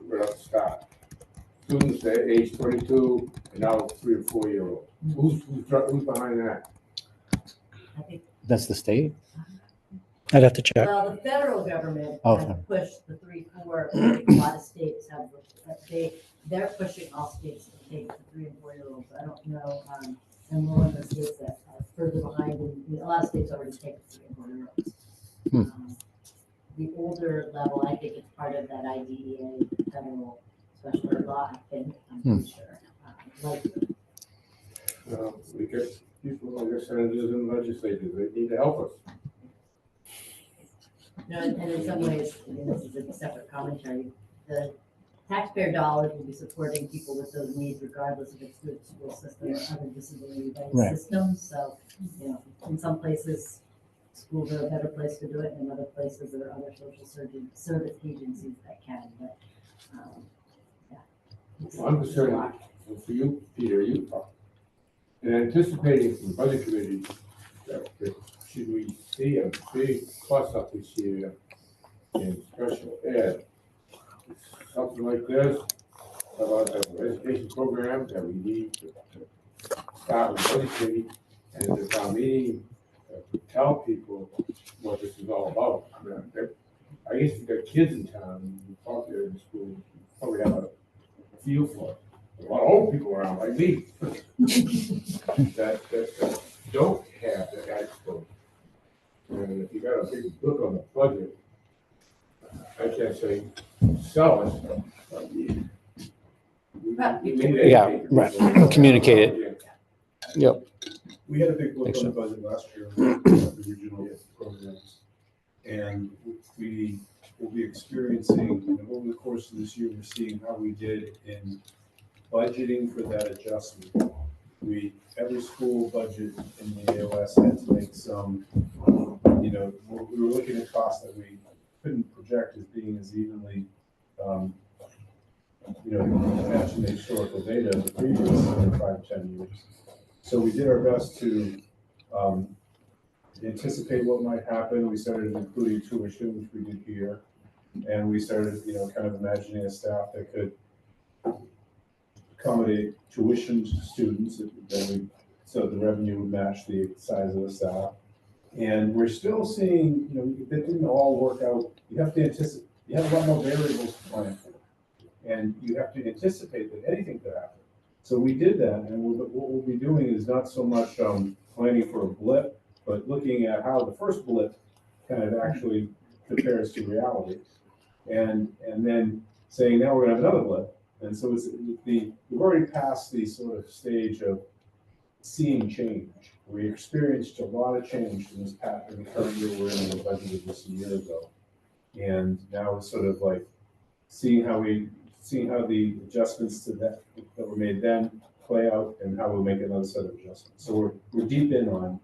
We're up to start. Students at age 22 and now 3 or 4 year olds. Who's behind that? I think, That's the state? I'd have to check. well, the federal government Oh, has fine. pushed the 3-4. A lot of states have, they're pushing all states to take the 3 and 4 year olds. I don't know, and we're one of the states that are further behind, and a lot of states already take the 3 and 4 year olds. The older level, I think it's part of that IDEA federal special ed law, I think, I'm pretty sure. We get people like our senators and legislators, they need to help us. No, and in some ways, I mean, this is a separate commentary, the taxpayer dollars will be supporting people with those needs regardless if it's through the school system or other disability-based Right. systems. So, you know, in some places, schools are a better place to do it, and in other places, there are other social service agencies that can, but, yeah. Well, I'm concerned for you, Peter, in anticipating from the budget committee that should we see a big plus up this year in special ed, something like this, about an education program that we need to start with the budget committee and the town meeting to tell people what this is all about. I guess if you've got kids in town, you talk to them in school, you probably have a feel for it. A lot of old people around like me that don't have that exposure. And if you got a big book on the budget, I can't say sell it. But Yeah, right. Communicate it. Yep. We had a big look on the budget last year, the regional programs. And we will be experiencing, you know, over the course of this year, we're seeing how we did in budgeting for that adjustment. Every school budget in the AOS had to make some, you know, we were looking at costs that we couldn't project as being as evenly, you know, matching the historical data of the previous 5 to 10 years. So we did our best to anticipate what might happen. We started including tuition, which we did here. And we started, you know, kind of imagining a staff that could accommodate tuition students so the revenue would match the size of the staff. And we're still seeing, you know, that didn't all work out. You have to anticipate, you have a lot more variables to plan for. And you have to anticipate that anything could happen. So we did that, and what we'll be doing is not so much planning for a blip, but looking at how the first blip kind of actually compares to reality. And then saying, now we're gonna have another blip. And so we've already passed the sort of stage of seeing change. We experienced a lot of change in the current year we're in the budget of just a year ago. And now it's sort of like seeing how the adjustments to that were made then play out and how we'll make another set of adjustments. So we're deep in on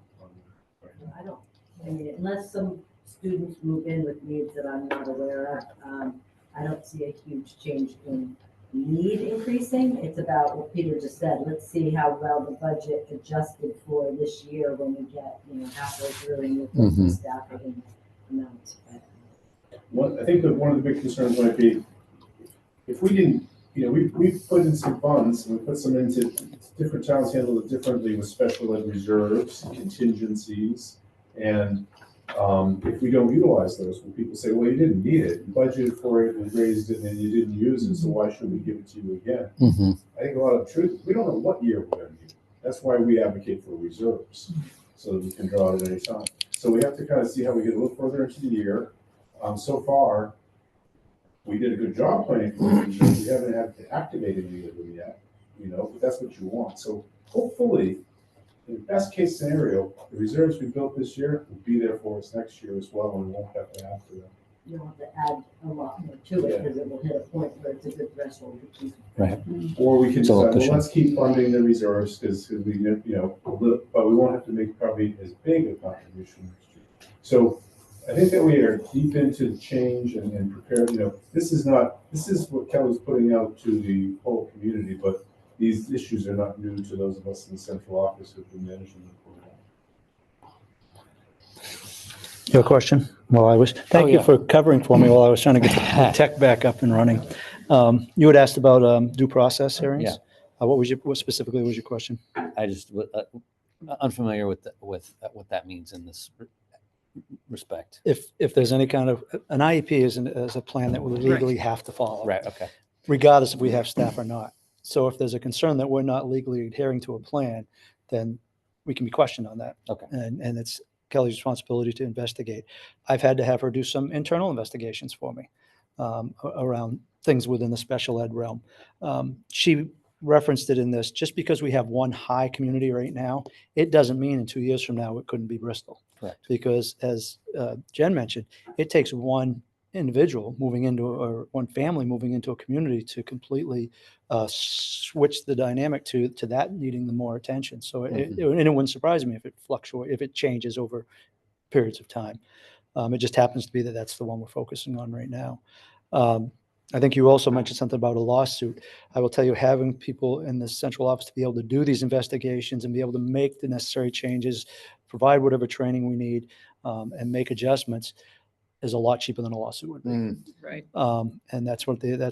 right now. I mean, unless some students move in with needs that I'm not aware of, I don't see a huge change in need increasing. It's about what Peter just said. Let's see how well the budget adjusted for this year when we get, you know, halfway through and you're staffing amounts. I think that one of the big concerns might be if we didn't, you know, we put in some funds and we put some into different towns handle it differently with special ed reserves, contingencies, and if we don't utilize those, when people say, well, you didn't need it, you budgeted for it and raised it and you didn't use it, so why should we give it to you again? I think a lot of truth, we don't know what year we're going to use it. That's why we advocate for reserves, so that we can draw it at any time. So we have to kind of see how we get a little further into the year. So far, we did a good job planning for these reserves. We haven't had to activate any of them yet, you know, but that's what you want. So hopefully, in the best case scenario, the reserves we built this year will be there for us next year as well, and we won't have to add to them. You don't have to add a lot more to it because it will hit a point where it's a good threshold to keep. Right. Or we can So decide, well, let's keep funding the reserves because we, you know, but we won't have to make probably as big a contribution next year. So I think that we are deep into change and prepared. You know, this is what Kelly's putting out to the whole community, but these issues are not new to those of us in the central office who've been managing them for a while. Your question? Well, thank you yeah. for covering for me while I was trying to get the tech back up and running. You had asked about due process hearings? Yeah. What specifically was your question? I just unfamiliar with what that means in this respect. If there's any kind of, an IEP is a plan that we legally have to follow. Right. Okay. Regardless if we have staff or not. So if there's a concern that we're not legally adhering to a plan, then we can be questioned on that. Okay. And it's Kelly's responsibility to investigate. I've had to have her do some internal investigations for me around things within the special ed realm. She referenced it in this, just because we have one high community right now, it doesn't mean in 2 years from now it couldn't be Bristol. Correct. Because as Jen mentioned, it takes one individual moving into, or one family moving into a community to completely switch the dynamic to that needing the more attention. So and it wouldn't surprise me if it fluctuates, if it changes over periods of time. It just happens to be that that's the one we're focusing on right now. I think you also mentioned something about a lawsuit. I will tell you, having people in the central office to be able to do these investigations and be able to make the necessary changes, provide whatever training we need, and make adjustments is a lot cheaper than a lawsuit would be. Right. And that's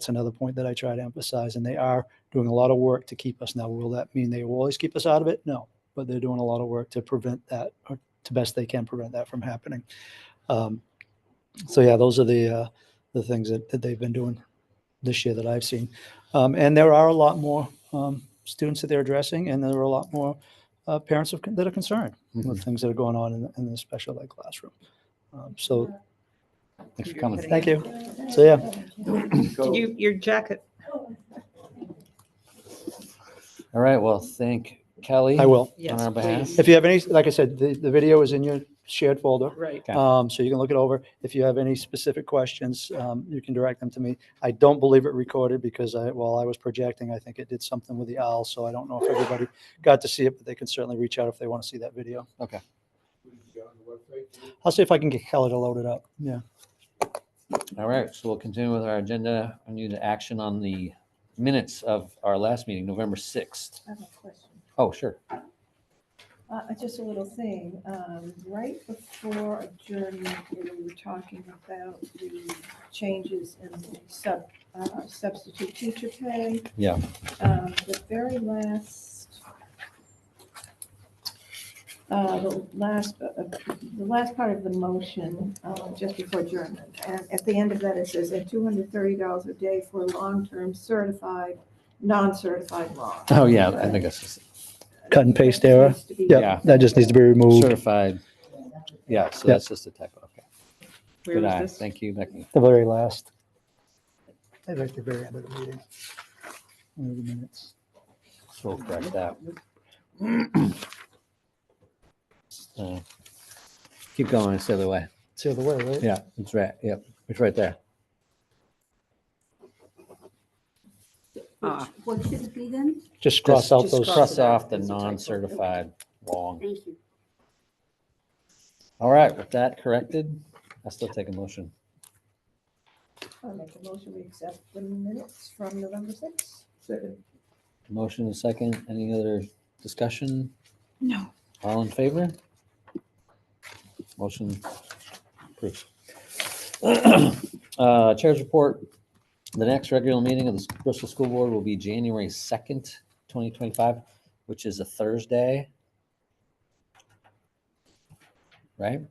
another point that I try to emphasize. And they are doing a lot of work to keep us. Now, will that mean they will always keep us out of it? No, but they're doing a lot of work to prevent that, or to best they can prevent that from happening. So yeah, those are the things that they've been doing this year that I've seen. And there are a lot more students that they're addressing, and there are a lot more parents that are concerned with things that are going on in the special ed classroom. So Thanks for coming. thank you. So yeah, Your jacket. All right. Well, thank Kelly. I will. On our behalf. If you have any, like I said, the video is in your shared folder. Right. Okay. So you can look it over. If you have any specific questions, you can direct them to me. I don't believe it recorded because while I was projecting, I think it did something with the owl. So I don't know if everybody got to see it, but they can certainly reach out if they want to see that video. Okay. I'll see if I can get Kelly to load it up. Yeah. All right. So we'll continue with our agenda. I need action on the minutes of our last meeting, November 6th. I have a question. Oh, sure. Just a little thing. Right before adjournment, we were talking about the changes in the substitute teacher pay. Yeah. The very the last part of the motion, just before adjournment. And at the end of that, it says at $230 a day for long-term certified, non-certified law. Oh, yeah. I think that's just Cut and paste error. Needs to be- Yeah, that just needs to be removed. certified. Yeah. So Yeah. that's just a typo. Okay. Where Good was eye. this? Thank you, Becky. The very last. Right at the very end of the meeting. One of the minutes. So we'll correct that. Keep going. It's the other way. It's the other way, right? Yeah. It's right. Yep. It's right there. Ah. What should it be then? Just cross out just those. Cross off the non-certified long. Thank you. All right. With that corrected, I'll still take a motion. I'll make a motion, we accept the minutes from November 6th. Second. Motion and second. Any other discussion? No. All in favor? Motion approved. Chair's report. The next regular meeting of the Bristol School Board will be January 2nd, 2025, which is a Thursday. Right?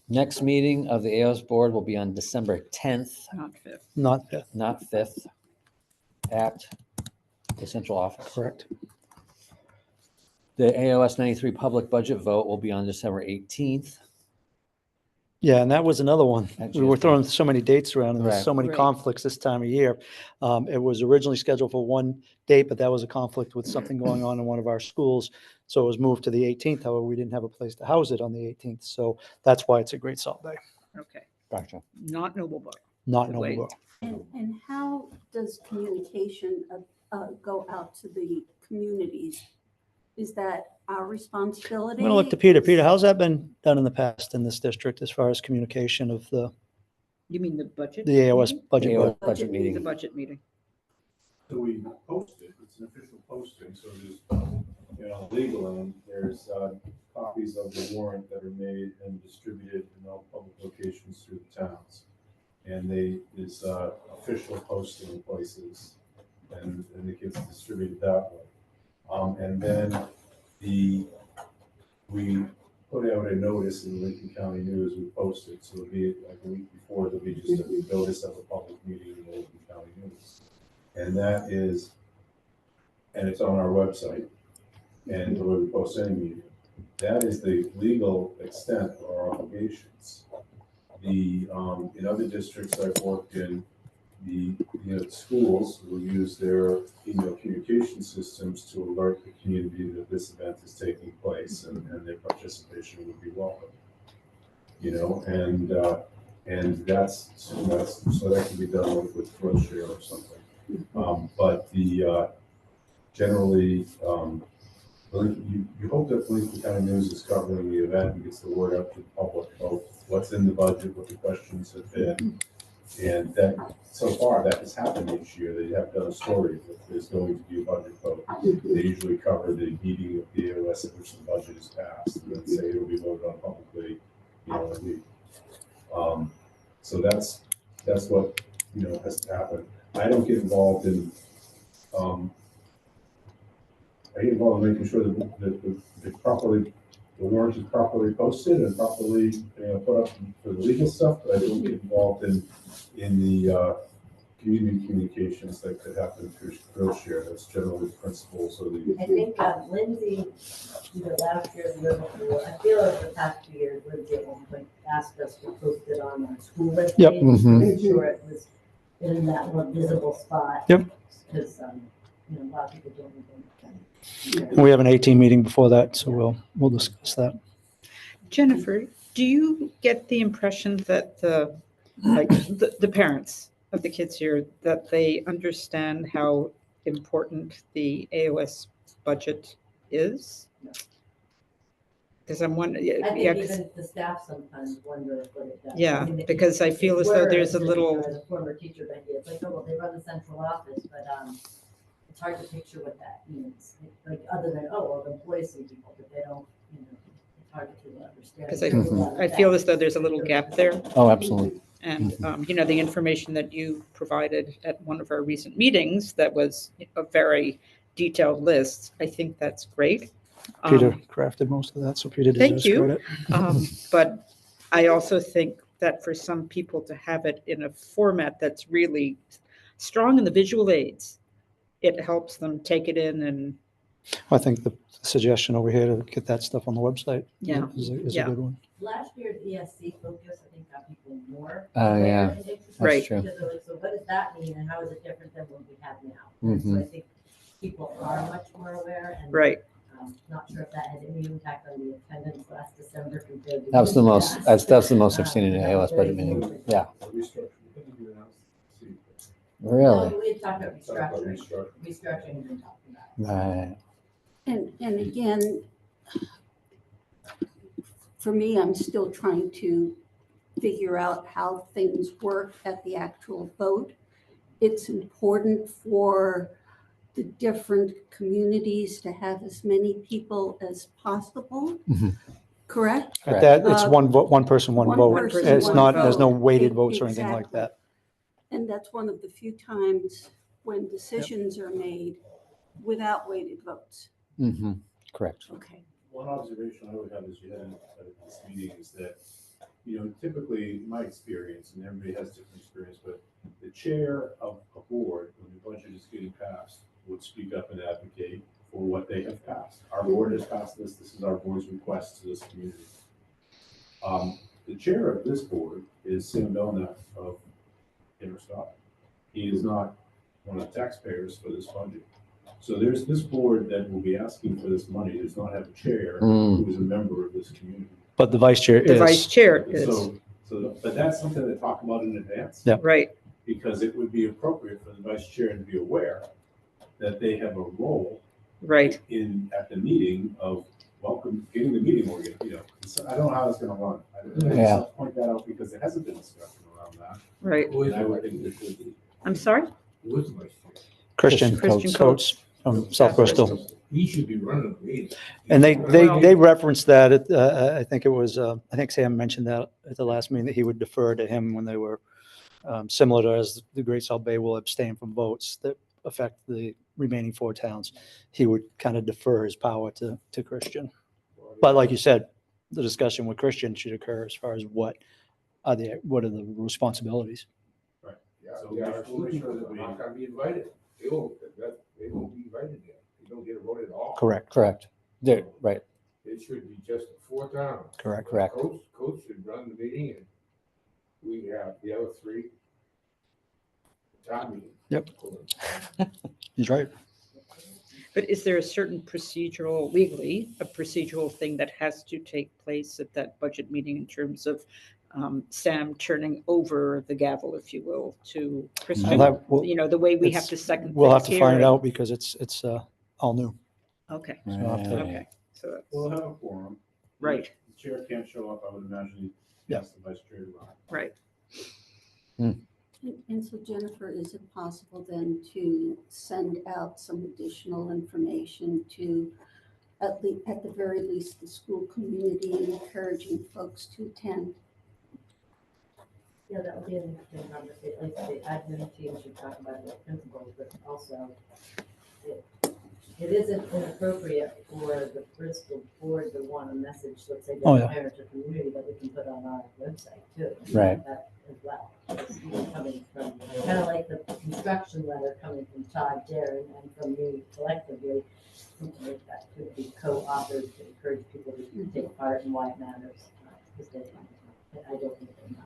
Next meeting of the AOS Board will be on December 10th, Not fifth. Not fifth, not 5th, at the central office. correct. The AOS 93 public budget vote will be on December 18th. Yeah, and that was another one. Actually, We were it's throwing so many dates around and there's Right. so many Right. conflicts this time of year. It was originally scheduled for one date, but that was a conflict with something going on in one of our schools. So it was moved to the 18th. However, we didn't have a place to house it on the 18th. So that's why it's a Great Salt Day, Okay. Gotcha. Not Nobleboro. not Wait. Noblesboro. And how does communication go out to the communities? Is that our responsibility? I'm going to look to Peter. Peter, how's that been done in the past in this district as far as communication of the You mean the budget? AOS meeting? budget? AOS vote? budget The meeting. budget meeting. So we post it, it's an official posting, so there's legal end, there's copies of the warrant that are made and distributed in all public locations through the towns. And there's official posting places, and it gets distributed that way. And then we put out a notice in the Lincoln County News, we posted, so it'll be like a week before, there'll be just a notice of a public meeting in the Lincoln County News. And that is, and it's on our website, and the way we post any meeting. That is the legal extent of our obligations. In other districts I've worked in, the schools will use their email communication systems to alert the community that this event is taking place, and their participation would be welcome. And that's so that can be done with Groshare or something. But generally, you hope that Lincoln County News is covering the event and gets the word out to the public about what's in the budget, what the questions have been. And that, so far, that has happened each year. They have done a story that there's going to be a budget vote. They usually cover the meeting of the AOS at which the budget is passed, and then say it will be voted on publicly, in a week. So that's what, has to happen. I don't get involved in, I get involved in making sure that the warrant is properly posted and properly put up for the legal stuff, but I don't get involved in the community communications that could happen through Groshare. That's generally the principles of the. I think Lindsay, either last year or the year before, I feel like the past 2 years, Lindsay at one point asked us to post it on our school webpage. Yep. To make sure it was in that more visible spot. Yep. Because, a lot of people don't even. We have an 18 meeting before that, so we'll discuss that. Jennifer, do you get the impression that the parents of the kids here, that they understand how important the AOS budget is? Because I'm wondering. I think even the staff sometimes wonder what it does. Yeah, I mean, because I feel as though there's a little. As a former teacher, Becky, it's like, oh, well, they run the central office, but it's hard to picture what that means. Like, other than, oh, well, the employees see people, but they don't, it's hard to understand. Because I feel as though there's a little gap there. Oh, absolutely. And, the information that you provided at one of our recent meetings, that was a very detailed list. I think that's great. Peter crafted most of that, so Peter deserves Thank you. credit. But I also think that for some people to have it in a format that's really strong in the visual aids, it helps them take it in and. I think the suggestion over here to get that stuff on the website Yeah. is a good one. Last year's ESC focus, I think, got people more. Yeah, aware and interested, Right. true. because they're like, so what does that mean and how is it different than what we have now? Mhm. So I think people are much more aware and. Right. Not sure if that had any impact on the attendance last December compared to. That was the most, past. that's the most I've seen in an That AOS was budget very meeting. good. Yeah, Restructuring. I think you announced the really. We had talked about Talk about restructuring, restructuring. restructuring and then talking about it. Right. And again, for me, I'm still trying to figure out how things work at the actual vote. It's important for the different communities to have as many people as possible, Mhm. correct? At that, it's Uh, one vote, one person, one vote. person, It's one not, there's no vote. weighted votes or anything like Exactly. that. And that's one of the few times when decisions are made without weighted votes. Mm-hmm. Correct. Okay. One observation I would have as you head into this meeting is that, typically, my experience, and everybody has different experience, but the chair of a board, when the budget is getting passed, would speak up and advocate for what they have passed. Our board has passed this. This is our board's request to this community. The chair of this board is Sam Belknap of Interstate. He is not one of the taxpayers for this budget. So there's this board that will be asking for this money, does not have a chair who is a member of this community. But the vice chair The vice is. chair is, But that's something to talk about in advance. Yeah. right, Because it would be appropriate for the vice chair to be aware that they have a role right. at the meeting of getting the meeting organized, So I don't know how it's gonna run. I Yeah. just point that out because there hasn't been discussion around that. Right. Who is And I the would vice think there chair? should be. I'm sorry? Who is the vice chair? Christian Christian Coates from South Bristol. he should be running the meeting. And they Well- referenced that, I think it was, I think Sam mentioned that at the last meeting, that he would defer to him when they were similar to as the Great Salt Bay will abstain from votes that affect the remaining 4 towns. He would kind of defer his power to Christian. But like you said, the discussion with Christian should occur as far as what are the responsibilities. Yeah, So yeah, we'll our school make sure people that are we- not gonna be invited. They won't be invited there. They don't get a vote at all. Correct. Correct. There, right. It should be just the 4 towns. Correct. Correct. Coach should run the meeting and we have the other 3 town meeting. Yep. He's right. But is there a certain procedural, legally, a procedural thing that has to take place at that budget meeting in terms of Sam turning over the gavel, if you will, to Christian? You know, the way we have to second. We'll have things to here find it and- out because it's all new. Okay, So I'll have to- okay, so that's, We'll have a quorum. right, The chair can't show up, I would imagine he asks the vice chair to run. right. And so Jennifer, is it possible then to send out some additional information to at the very least, the school community, encouraging folks to attend? Yeah, that would be an interesting conversation, like the admin team should talk about the principals, but also it isn't inappropriate for the principal board to want a message, let's say, to Oh, the yeah. parents or community that we can put on our website too. Right. That as well. It's, coming from, kind of like the construction letter coming from Todd Darren and from me collectively, something like that could be co-authored to encourage people to take part and why it matters. Because I don't think they know.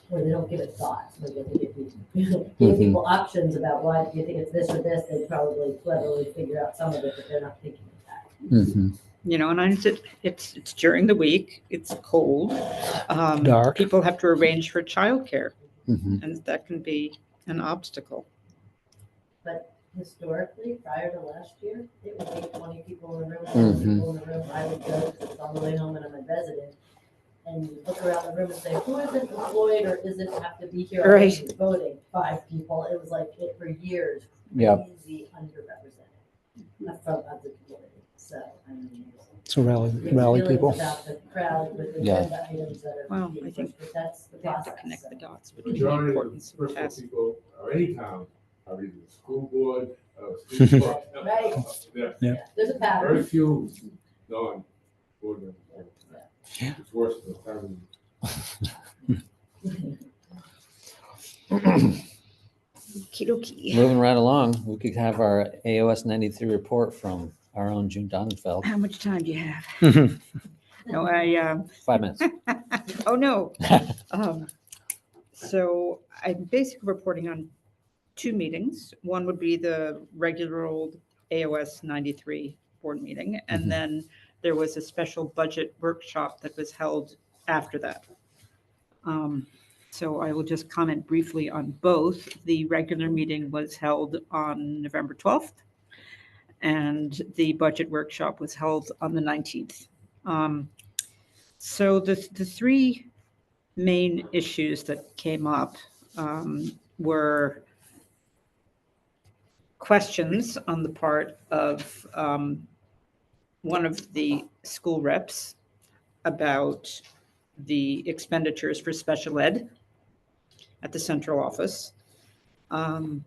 Or they don't give it thought, so they give people options about why, do you think it's this or this, they probably cleverly figure out some of it, but they're not thinking of that. Mhm. You know, and it's during the week, it's cold. Dark. People have to arrange for childcare, Mhm. and that can be an obstacle. But historically, prior to last year, it would be 20 people in the room, Mhm. 10 people in the room. I would go, because it's on the way home and I'm a resident, and you look around the room and say, who isn't employed or isn't have to be here Right. already voting? 5 people. It was like it for years, Yep. crazy underrepresented from other community. So, I mean, So rally feelings people. about the crowd with Yeah. agenda items that are. Well, being I think pushed, but that's the They have to process. connect so. the dots between the Majority of importance the of Bristol tasks. people, or any town, are either the school board, student board. Right. Yeah. There's a pattern. Very few non-board members. It's worse than the town. Okey-dokey. Moving right along, we could have our AOS 93 report from our own June Donenfeld. How much time do you have? No, 5 minutes. oh no. So I'm basically reporting on 2 meetings. One would be the regular old AOS 93 board meeting, and Mhm. then there was a special budget workshop that was held after that. So I will just comment briefly on both. The regular meeting was held on November 12th, and the budget workshop was held on the 19th. So the 3 main issues that came up were questions on the part of one of the school reps about the expenditures for special ed at the central office, and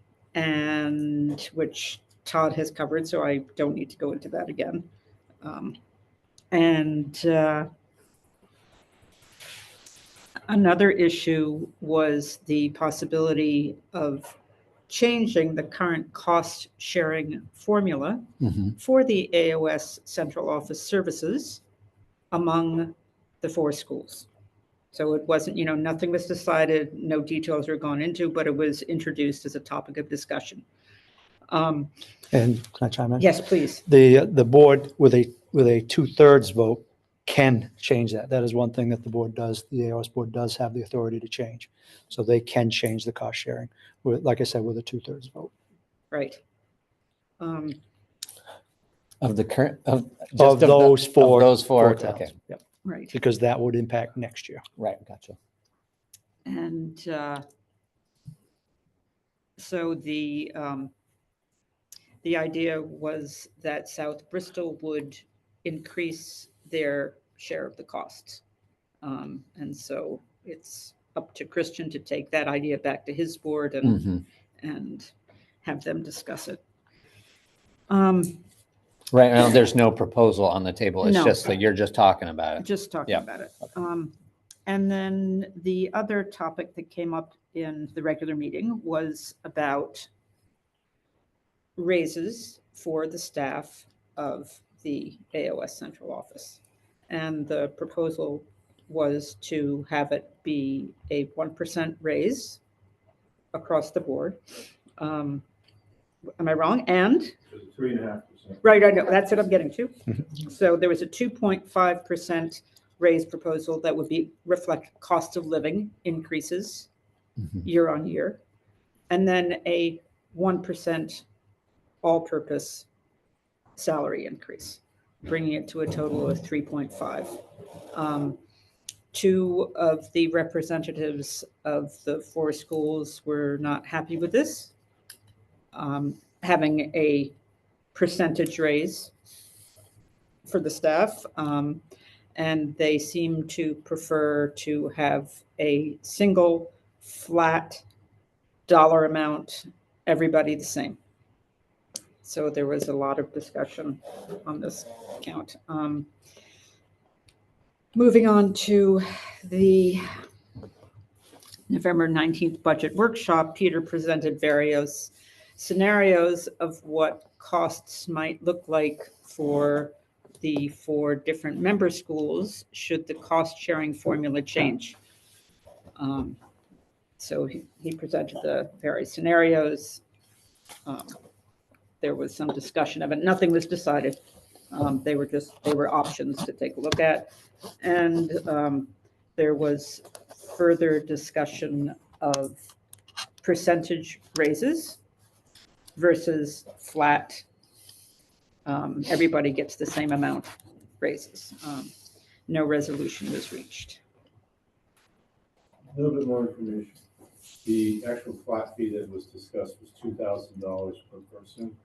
which Todd has covered, so I don't need to go into that again. Another issue was the possibility of changing the current cost sharing formula Mhm. for the AOS central office services among the 4 schools. So it wasn't, nothing was decided, no details were gone into, but it was introduced as a topic of discussion. And can I chime in? Yes, please. The board with a 2/3 vote can change that. That is one thing that the board does, the AOS board does have the authority to change. So they can change the cost sharing, with, like I said, with a 2/3 vote. Right. Of the current, of just Of those four. Of those 4, towns. okay, Yep. Right. Because that would impact next year. right, gotcha. And so the idea was that South Bristol would increase their share of the costs. And so it's up to Christian to take that idea back to his board and have them discuss it. Right now, there's no proposal on the table. It's No. just that you're just talking about it. Just talking Yeah. about it. And then the other topic that came up in the regular meeting was about raises for the staff of the AOS central office. And the proposal was to have it be a 1% raise across the board. Am I wrong? And 3.5%. right, I know, that's what I'm getting to. So there was a 2.5% raise proposal that would reflect cost of living increases year on year. And then a 1% all-purpose salary increase, bringing it to a total of 3.5. Two of the representatives of the 4 schools were not happy with this, having a percentage raise for the staff. And they seem to prefer to have a single flat dollar amount, everybody the same. So there was a lot of discussion on this count. Moving on to the November 19th budget workshop, Peter presented various scenarios of what costs might look like for the 4 different member schools should the cost sharing formula change. So he presented the various scenarios. There was some discussion of it. Nothing was decided. They were options to take a look at. And there was further discussion of percentage raises versus flat, everybody gets the same amount raises. No resolution was reached. A little bit more information. The actual flat fee that was discussed was $2,000 per person,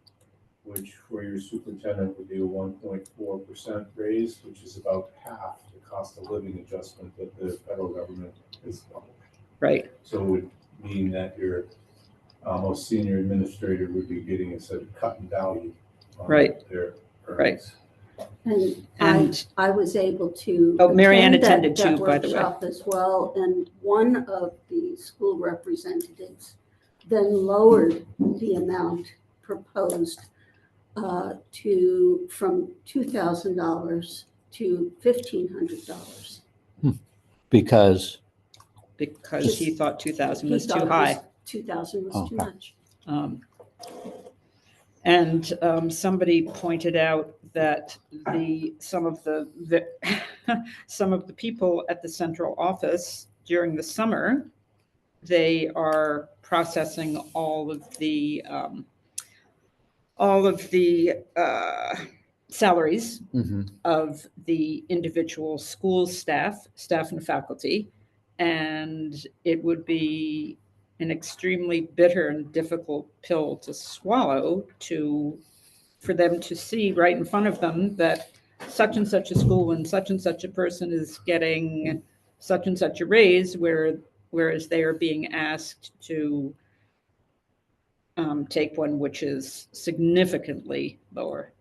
which for your superintendent would be a 1.4% raise, which is about half the cost of living adjustment that the federal government is published. Right. So it would mean that your most senior administrator would be getting a sort of cut in value on Right. their Right. earnings. And I was able to. Oh, Marianne attend attended that too, by the way. workshop as well, and one of the school representatives then lowered the amount proposed from $2,000 to $1,500. Because, he thought 2,000 He was thought too it high. 2,000 was too Okay. much. And somebody pointed out that some of the people at the central office during the summer, they are processing all of the salaries of the individual school staff and faculty, and it would be an extremely bitter and difficult pill to swallow for them to see right in front of them that such and such a school and such a person is getting such and such a raise, whereas they are being asked to take one which is significantly lower.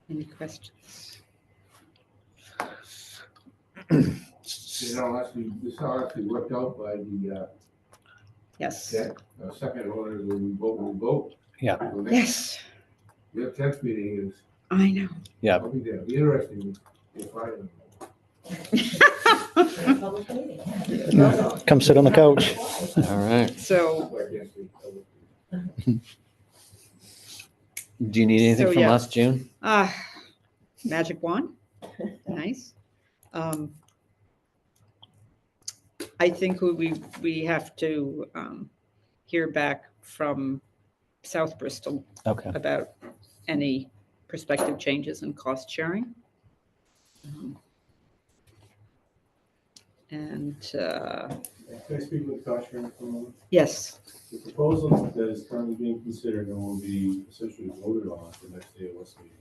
Any questions? This all actually worked out by the, Yes. second order, when we vote. Yeah. So next- Yes, Your 10th meeting is, I know. I'll be there, be interesting, if I. Public meeting. Come sit on the couch. all right. So, Do you need anything So, from yeah. us, June? magic wand, nice. I think we have to hear back from South Bristol Okay. about any prospective changes in cost sharing. And Can I speak with the cost sharing for a moment? Yes. The proposal that is currently being considered and will be essentially voted on at the next AOS meeting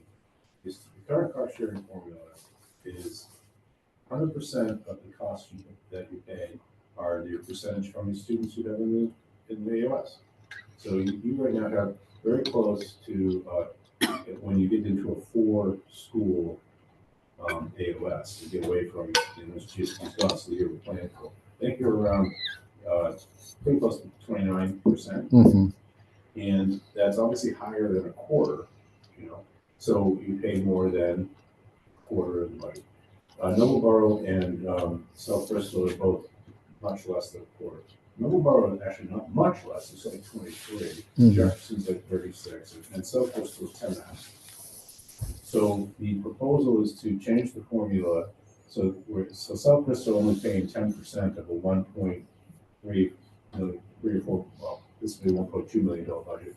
is the current cost sharing formula is 100% of the costs that you pay are the percentage from the students you have in the AOS. So you right now have very close to when you get into a 4-school AOS, you get away from those just costs that you're planning for. I think you're around pretty close to 29%, and that's obviously higher than a quarter. So you pay more than a quarter of the money. Nobleboro and South Bristol are both much less than a quarter. Nobleboro is actually not much less, it's like 23. Jefferson's like 36, and South Bristol is 10.5. So the proposal is to change the formula so South Bristol only paying 10% of a 1.3 million, 3 or 4, well, this will be $1.2 million budget,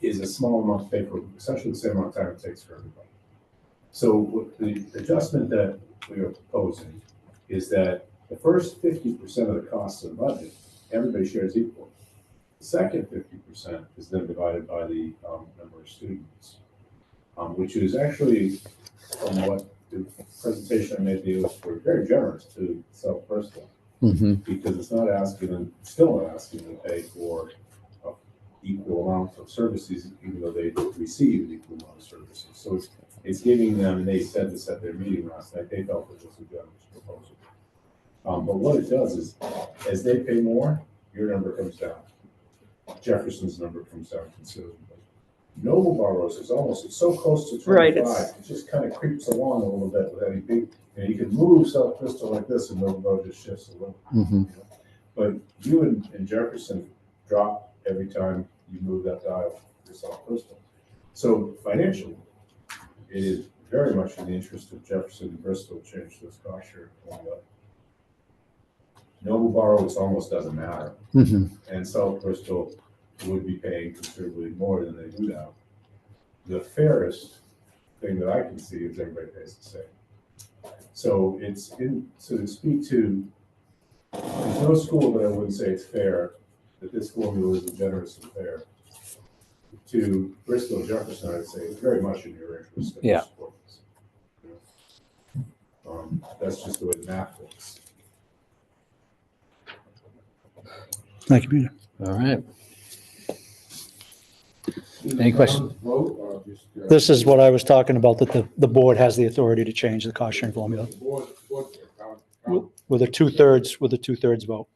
is a small amount to pay for essentially the same amount of time it takes for everybody. So the adjustment that we are proposing is that the first 50% of the costs of the budget, everybody shares equally. The second 50% is then divided by the number of students, which is actually, from what the presentation I made, we're very generous to South Bristol, because it's not asking them, still not asking them to pay for equal amount of services, even though they receive an equal amount of services. So it's giving them, and they said this at their meeting last night, they felt it was a generous proposal. But what it does is, as they pay more, your number comes down. Jefferson's number comes down considerably. Nobleboro's is almost, it's so close to 25, Right, it just kind of creeps along a little bit with any big, you can move South Bristol like this and Nobleboro just shifts a little. But you and Jefferson drop every time you move that dial to South Bristol. So financially, it is very much in the interest of Jefferson and Bristol to change this cost share formula. Nobleboro, it almost doesn't matter. And South Bristol would be paying considerably more than they do now. The fairest thing that I can see is everybody pays the same. So so to speak to, there's no school that I wouldn't say it's fair, that this formula is generous and fair. To Bristol and Jefferson, I'd say it's very much in your interest. Yeah. Support this. That's just the way the math works. Thank you, Peter. All right. Any questions? Vote or just? This is what I was talking about, that the board has the authority to change the cost sharing formula Board, with a two-thirds vote.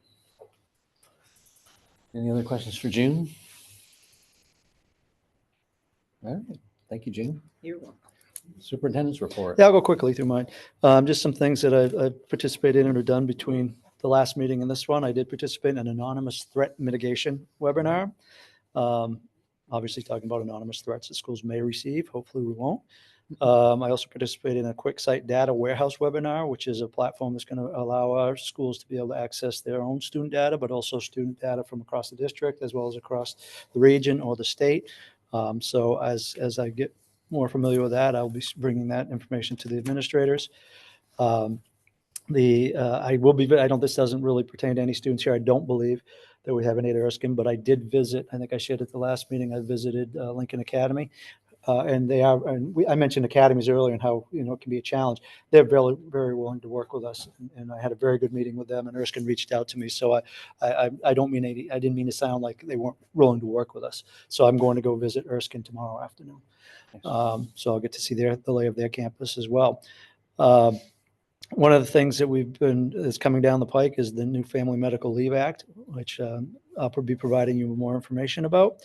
Any other questions for June? All right. Thank you, June. You're welcome. Superintendent's report. Yeah, I'll go quickly through mine. Just some things that I participated in or done between the last meeting and this one. I did participate in an anonymous threat mitigation webinar. Obviously talking about anonymous threats that schools may receive. Hopefully we won't. I also participated in a quick site data warehouse webinar, which is a platform that's going to allow our schools to be able to access their own student data, but also student data from across the district, as well as across the region or the state. So as I get more familiar with that, I'll be bringing that information to the administrators. I will be, this doesn't really pertain to any students here. I don't believe that we have an Ada Erskine, but I did visit, I think I shared at the last meeting, I visited Lincoln Academy. And I mentioned academies earlier and how, it can be a challenge. They're very, very willing to work with us. And I had a very good meeting with them, and Erskine reached out to me. So I didn't mean to sound like they weren't willing to work with us. So I'm going to go visit Erskine tomorrow afternoon. So I'll get to see the lay of their campus as well. One of the things that is coming down the pike is the new Family Medical Leave Act, which I'll be providing you with more information about.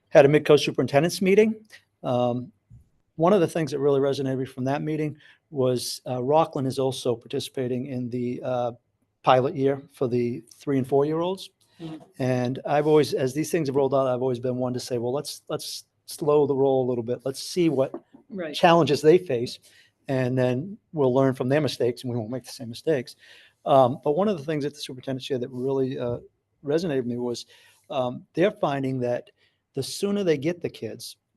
Had a Midcoast superintendent's meeting. One of the things that really resonated from that meeting was Rockland is also participating in the pilot year for the 3 and 4 year olds. And I've always, as these things have rolled out, I've always been one to say, well, let's slow the roll a little bit. Let's see what challenges they face. And then we'll learn from their mistakes and we won't make the same mistakes. But one of the things that the superintendent shared that really resonated with me was they're finding that the sooner they get the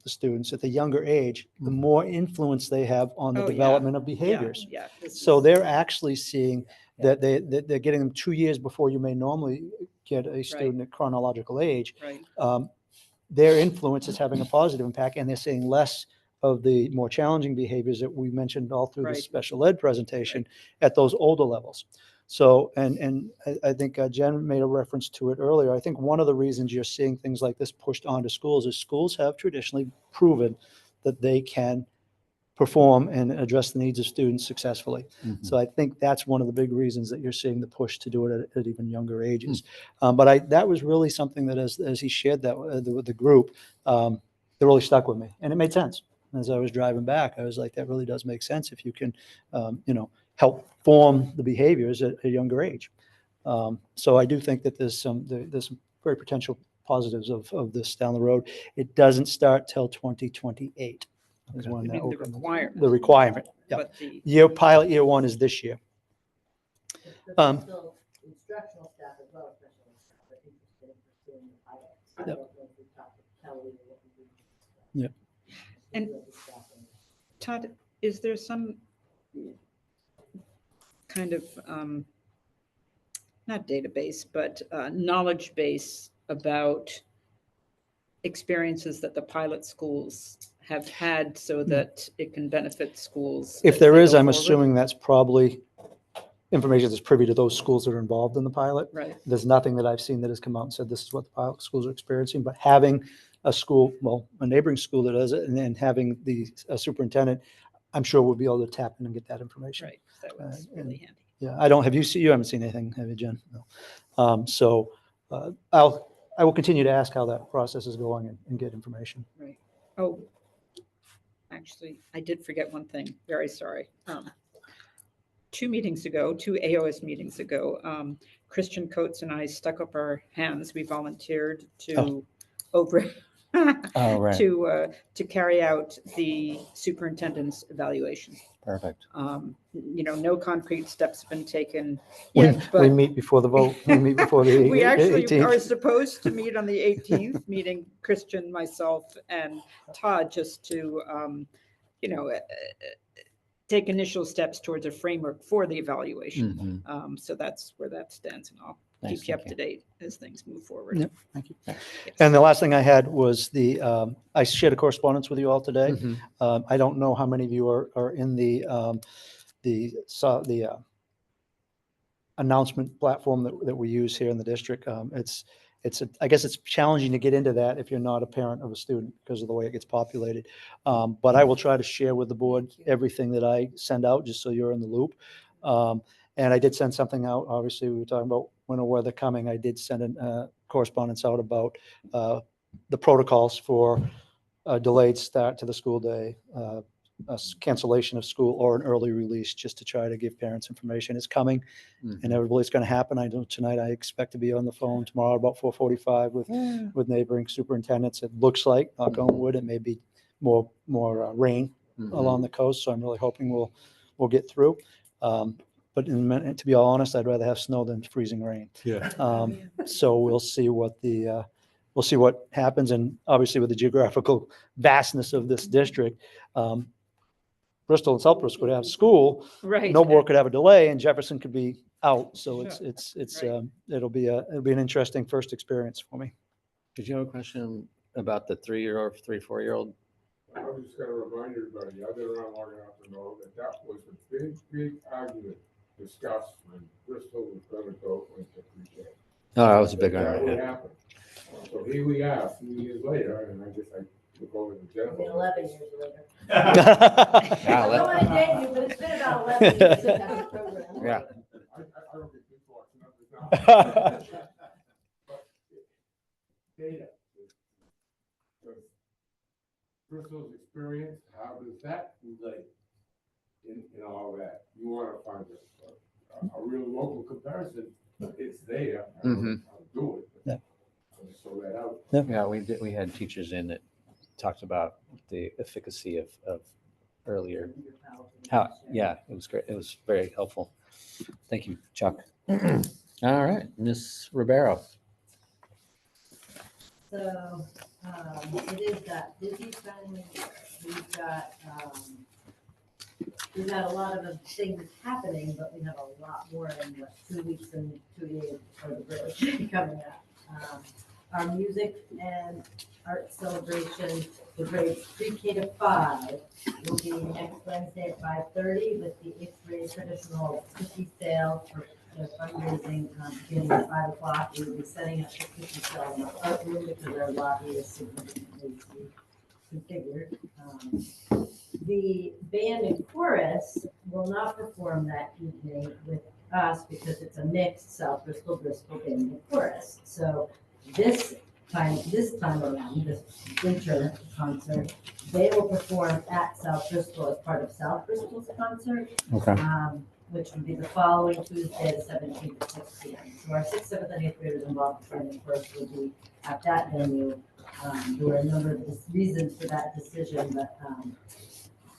students at the younger age, the more influence they have on the development of behaviors. Yeah. So they're actually seeing, that they're getting them 2 years before you may normally get a student at chronological age. Right. Their influence is having a positive impact, and they're seeing less of the more challenging behaviors that we mentioned all through the Right. special ed presentation at those older levels. So, and I think Jen made a reference to it earlier. I think one of the reasons you're seeing things like this pushed onto schools is schools have traditionally proven that they can perform and address the needs of students successfully. So I think that's one of the big reasons that you're seeing the push to do it at even younger ages. But that was really something that as he shared that with the group, that really stuck with me, and it made sense. As I was driving back, I was like, that really does make sense if you can, help form the behaviors at a younger age. So I do think that there's some very potential positives of this down the road. It doesn't start till 2028. Is Okay. when You that mean the opens. requirement. The requirement, yeah. But the, Pilot year one is this year. But there's still instructional staff as well, as special ed staff, are interested in pursuing the pilot. I Yep. don't know if we've talked to Kelly or what we do. Yep. And Todd, is there some kind of, not database, but knowledge base about experiences that the pilot schools have had so that it can benefit schools? If as there they is, go I'm forward? assuming that's probably information that's privy to those schools that are involved in the pilot. Right. There's nothing that I've seen that has come out and said this is what the pilot schools are experiencing, but having a school, a neighboring school that does it, and then having the superintendent, I'm sure we'll be able to tap in and get that information. Right, that was and- really handy. Yeah, you haven't seen anything, have you, Jen? No. So I will continue to ask how that process is going and get information. Right. Oh, actually, I did forget one thing. Very sorry. 2 meetings ago, 2 AOS meetings ago, Christian Coates and I stuck up our hands. We volunteered to over Oh, right. to carry out the superintendent's evaluation. Perfect. No concrete steps have been taken We yet, but meet before the vote. We meet before the we actually 18th. are supposed to meet on the 18th, meeting Christian, myself, and Todd, just to, take initial steps towards a framework for the evaluation. So that's where that stands, and I'll Nice, keep you thank up to date as things move forward. Yep, thank you. Yes. And the last thing I had was I shared a correspondence with you all today. Mhm. I don't know how many of you are in the announcement platform that we use here in the district. I guess it's challenging to get into that if you're not a parent of a student because of the way it gets populated. But I will try to share with the board everything that I send out, just so you're in the loop. And I did send something out. Obviously, we were talking about winter weather coming. I did send a correspondence out about the protocols for a delayed start to the school day, cancellation of school, or an early release, just to try to give parents information. It's coming, and everybody's going to happen. I know tonight I expect to be on the phone tomorrow about 4:45 with neighboring superintendents. It looks like, knock on wood, it may be more rain along the coast, so I'm really hoping we'll get through. But to be all honest, I'd rather have snow than freezing rain. Yeah. So we'll see what happens. And obviously with the geographical vastness of this district, Bristol and Southbridge could have school, Right. Noblesville could have a delay, and Jefferson could be out. So Sure. it's Right. it'll be an interesting first experience for me. Did you have a question about the 3-year-old, 3-4-year-old? I was just gonna remind everybody, I've been around long enough to know that was a big argument discussed when Bristol was gonna go into pre-K. Oh, that was a big That would one. happen. So here we are, a few years later, and I guess I took over the It's general. been 11 years later. Yeah, I don't that- want to date you, but it's been about 11 years since I was programmed. Yeah. I don't get too far, numbers now. But data. Because Bristol's experience, how does that relate in all that? You want to find a real local comparison, it's there. I don't know how to do it. Yeah. I'll just throw that out. Yeah, we had teachers in that talked about the efficacy of earlier. Yeah, it was great. It was very helpful. Thank you, Chuck. All right, Ms. Ribeiro. So, it is that busy time of year. We've got, we've had a lot of things happening, but we have a lot more in 2 weeks and 2 days for the break coming up. Our music and art celebration for grades pre-K to 5 will be next Wednesday at 5:30 with the 8th grade traditional cookie sale for the fundraising beginning at 5 o'clock. We will be setting up the cookie sale in the art room because our lobby is significantly configured. The band and chorus will not perform that evening with us because it's a mixed South Bristol band and chorus. So this time around, this winter concert, they will perform at South Bristol as part of South Bristol's concert, Okay. which would be the following Tuesday, the 17th at 6 p.m. So our 6th, 7th, and 8th graders involved in the first will be at that venue. There were a number of reasons for that decision, but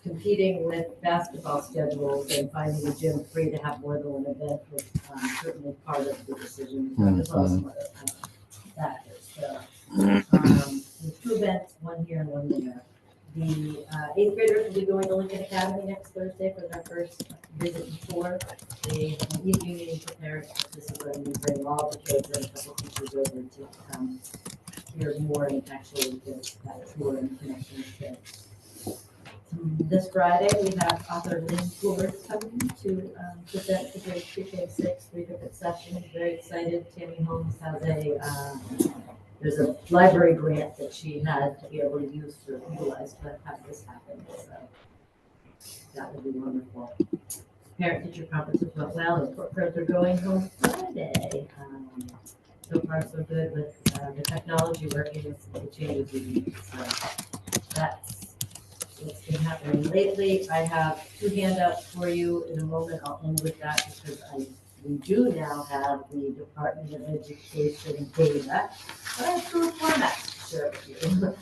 competing with basketball schedules and finding a gym free to have more than one event was certainly part of the decision, as well as some other factors. So, the 2 events, one here and one there. The 8th graders will be going to Lincoln Academy next Thursday for their first visit and tour. They have an evening meeting for parents, but this is when we bring all the kids and a couple teachers over to hear more and actually get that tour and connection with kids. This Friday, we have author Lynn Gould coming to present the grade 3K6 3-5 session. Very excited. Tammy Holmes has there's a library grant that she had to be able to utilize to have this happen. So that would be wonderful. Parent teacher conferences went well, and corporate are going home Friday. So far, so good with the technology working with the changes we need. So that's what's been happening lately. I have 2 handouts for you. In a moment, I'll end with that because we do now have the Department of Education data, but I have 2 formats to share with you.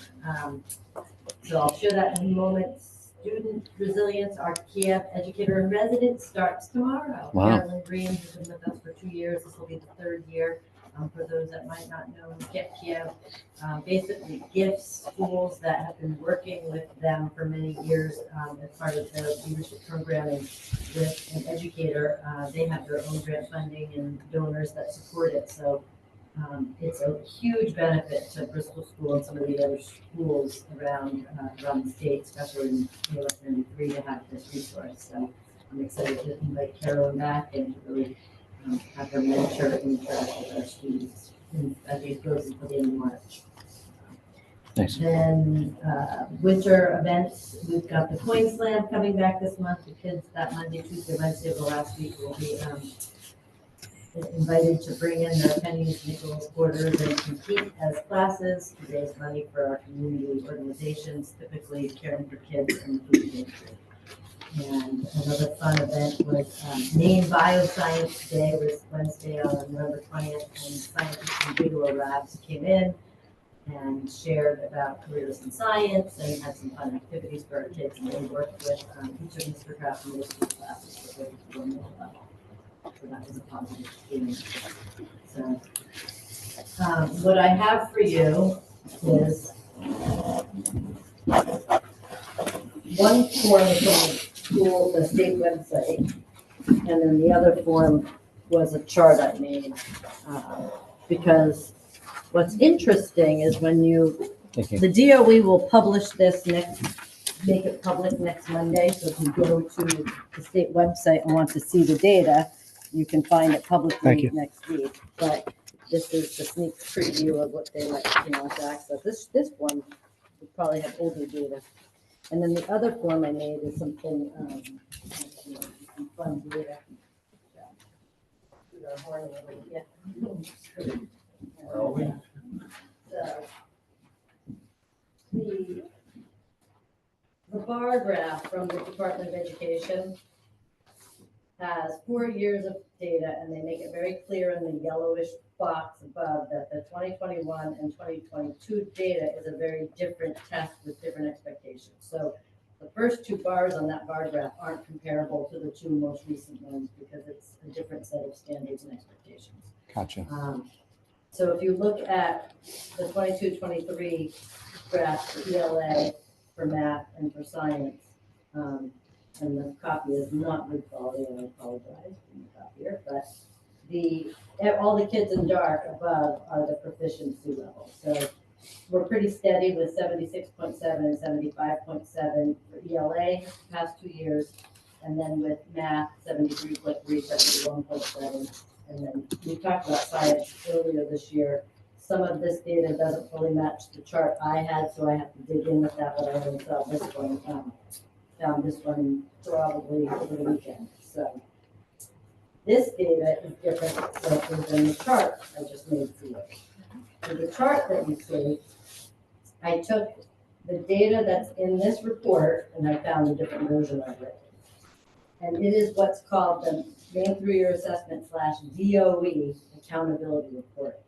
So I'll share that in a moment. Student resilience, our Kiev educator in residence starts tomorrow. Wow. Carolyn Green has been with us for 2 years. This will be the 3rd year. For those that might not know, Kiev basically gifts schools that have been working with them for many years as part of their leadership programming with an educator. They have their own grant funding and donors that support it. So it's a huge benefit to Bristol School and some of the other schools around the state, especially in US 93, to have this resource. So I'm excited to invite Carolyn back and to really have her mentor and interact with our students as it goes until the end of March. Nice. Then winter events, we've got the Coin Slam coming back this month. The kids that Monday, Tuesday, Wednesday of the last week will be invited to bring in their pennies, nickels, quarters, and compete as classes to raise money for our community organizations, typically caring for kids in the food pantry. And another fun event was Maine Bioscience Day was Wednesday on November 20th, and scientists from Bigelow Labs came in and shared about careers in science and had some fun activities for our kids. And they worked with each of Mr. Kraft's middle school classes for the middle level. So that was a positive experience. So what I have for you is one form from the school, the state website, and then the other form was a chart I made. Because what's interesting is when the DOE will publish this make it public next Monday. So if you go to the state website and want to see the data, you can find it publicly next week. But this is the sneak preview of what they let us access. This one would probably have older data. And then the other form I made is something, some fun data. The bar graph from the Department of Education has 4 years of data, and they make it very clear in the yellowish box above that the 2021 and 2022 data is a very different test with different expectations. So the first 2 bars on that bar graph aren't comparable to the 2 most recent ones because it's a different set of standards and expectations. Gotcha. So if you look at the 22-23 graph for ELA, for math, and for science, and the copy is not good quality, I apologize for the copier, but all the kids in dark above are the proficiency level. So we're pretty steady with 76.7 and 75.7 for ELA the past 2 years. And then with math, 73.3, 71.7. And then we talked about science earlier this year. Some of this data doesn't fully match the chart I had, so I have to dig in with that, but I only saw this one, found this one probably over the weekend. So this data is different than the chart I just made for you. So the chart that you see, I took the data that's in this report and I found a different version of it. And it is what's called the main through-year assessment / DOE accountability report.